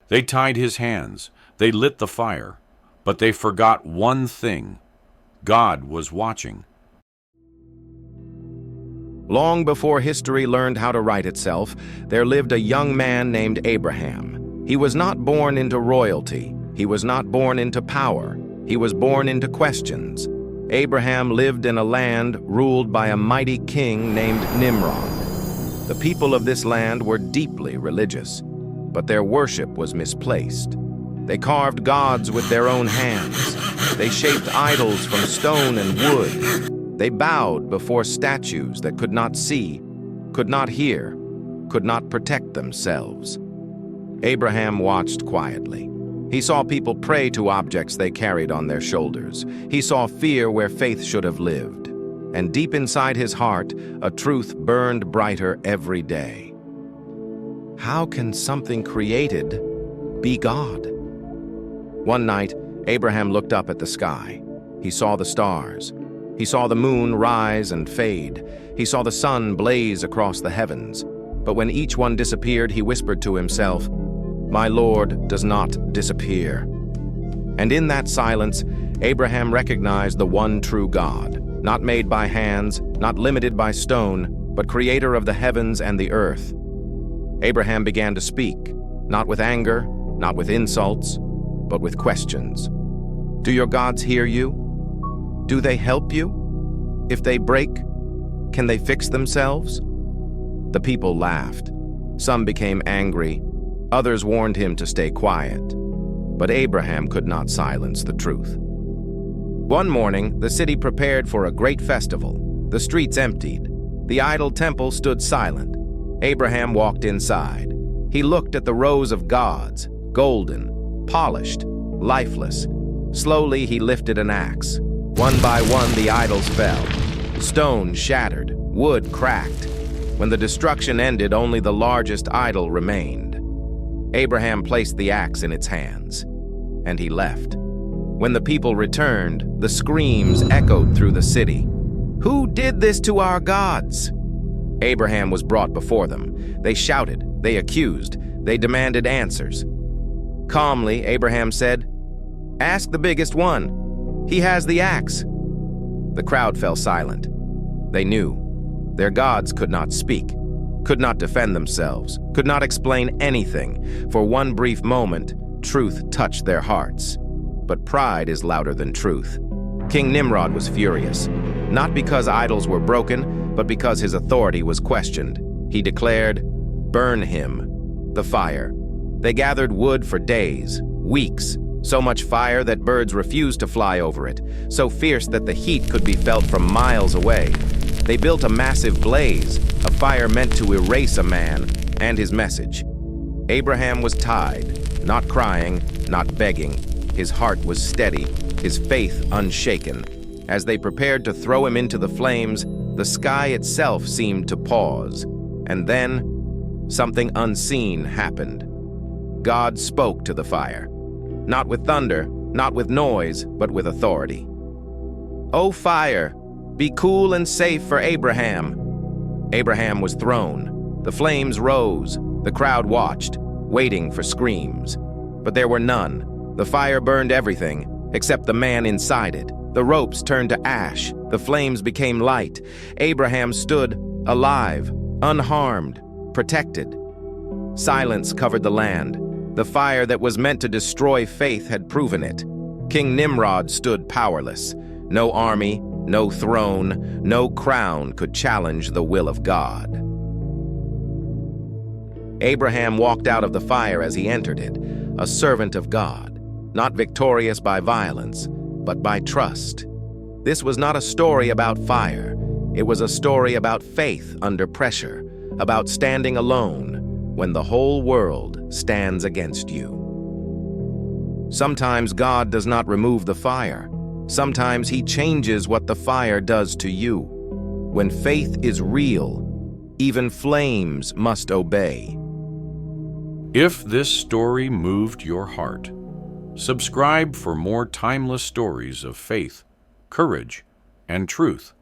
They tied his hands, they lit the fire, but they forgot one thing: God was watching. Long before history learned how to write itself, there lived a young man named Abraham. He was not born into royalty. He was not born into power. He was born into questions. Abraham lived in a land ruled by a mighty king named Nimrod. The people of this land were deeply religious, but their worship was misplaced. They carved gods with their own hands. They shaped idols from stone and wood. They bowed before statues that could not see, could not hear, could not protect themselves. Abraham watched quietly. He saw people pray to objects they carried on their shoulders. He saw fear where faith should have lived. And deep inside his heart, a truth burned brighter every day. How can something created be God? One night, Abraham looked up at the sky. He saw the stars. He saw the moon rise and fade. He saw the sun blaze across the heavens. But when each one disappeared, he whispered to himself, "My Lord does not disappear." And in that silence, Abraham recognized the one true God, not made by hands, not limited by stone, but creator of the heavens and the earth. Abraham began to speak, not with anger, not with insults, but with questions. Do your gods hear you? Do they help you? If they break, can they fix themselves? The people laughed. Some became angry. Others warned him to stay quiet. But Abraham could not silence the truth. One morning, the city prepared for a great festival. The streets emptied. The idol temple stood silent. Abraham walked inside. He looked at the rows of gods, golden, polished, lifeless. Slowly, he lifted an axe. One by one, the idols fell. Stone shattered, wood cracked. When the destruction ended, only the largest idol remained. Abraham placed the axe in its hands, and he left. When the people returned, the screams echoed through the city. Who did this to our gods? Abraham was brought before them. They shouted, they accused, they demanded answers. Calmly, Abraham said, "Ask the biggest one. He has the axe." The crowd fell silent. They knew. Their gods could not speak, could not defend themselves, could not explain anything. For one brief moment, truth touched their hearts. But pride is louder than truth. King Nimrod was furious, not because idols were broken, but because his authority was questioned. He declared, "Burn him." The fire. They gathered wood for days, weeks, so much fire that birds refused to fly over it, so fierce that the heat could be felt from miles away. They built a massive blaze, a fire meant to erase a man and his message. Abraham was tied, not crying, not begging. His heart was steady, his faith unshaken. As they prepared to throw him into the flames, the sky itself seemed to pause. And then, something unseen happened. God spoke to the fire. Not with thunder, not with noise, but with authority. "O fire, be cool and safe for Abraham." Abraham was thrown. The flames rose. The crowd watched, waiting for screams. But there were none. The fire burned everything, except the man inside it. The ropes turned to ash. The flames became light. Abraham stood, alive, unharmed, protected. Silence covered the land. The fire that was meant to destroy faith had proven it. King Nimrod stood powerless. No army, no throne, no crown could challenge the will of God. Abraham walked out of the fire as he entered it, a servant of God, not victorious by violence, but by trust. This was not a story about fire. It was a story about faith under pressure, about standing alone when the whole world stands against you. Sometimes God does not remove the fire. Sometimes He changes what the fire does to you. When faith is real, even flames must obey. If this story moved your heart, subscribe for more timeless stories of faith, courage, and truth.